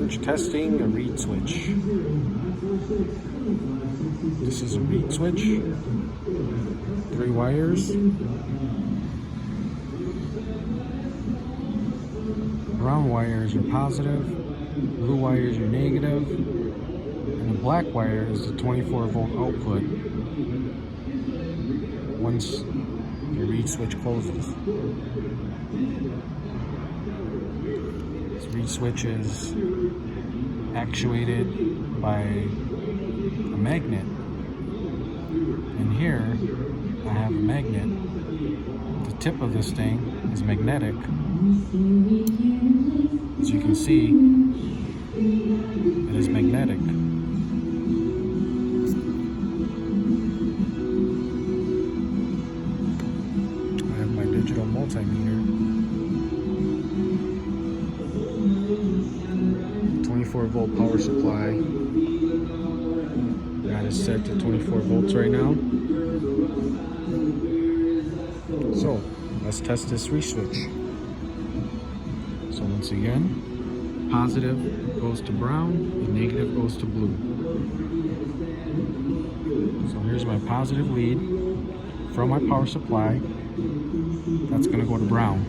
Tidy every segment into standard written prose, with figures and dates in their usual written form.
bench testing a reed switch. This is a reed switch, 3 wires. Brown wires are positive, blue wires are negative, and the black wire is the 24-volt output once the reed switch closes. This reed switch is actuated by a magnet, and here I have a magnet. The tip of this thing is magnetic. As you can see, it is magnetic. I have my digital multimeter. 24-volt power supply. That is set to 24 volts right now. So let's test this reed switch. So once again, positive goes to brown, and negative goes to blue. So here's my positive lead from my power supply. That's going to go to brown.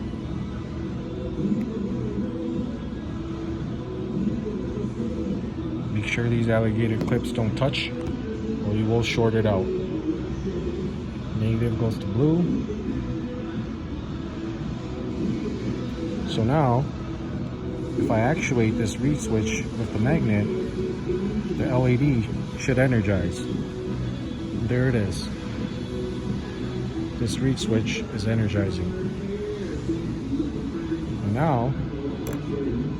Make sure these alligator clips don't touch, or you will short it out. Negative goes to blue. So now, if I actuate this reed switch with the magnet, the LED should energize. There it is. This reed switch is energizing. And now,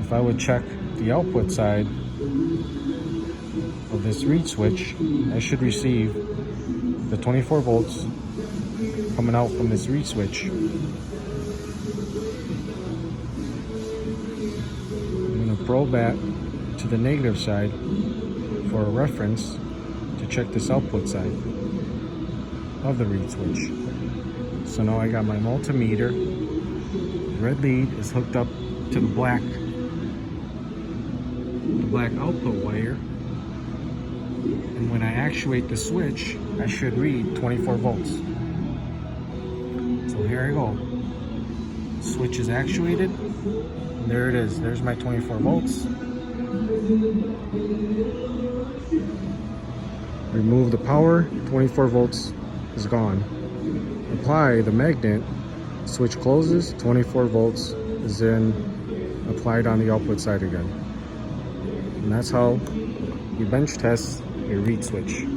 if I would check the output side of this reed switch, I should receive the 24 volts coming out from this reed switch. Probe that to the negative side for a reference to check this output side of the reed switch. So now I got my multimeter. The red lead is hooked up to the black output wire, and when I actuate the switch, I should read 24 volts. So here I go. Switch is actuated. There it is. There's my 24 volts. Remove the power. 24 volts is gone. Apply the magnet. Switch closes. 24 volts is then applied on the output side again. And that's how you bench test your reed switch.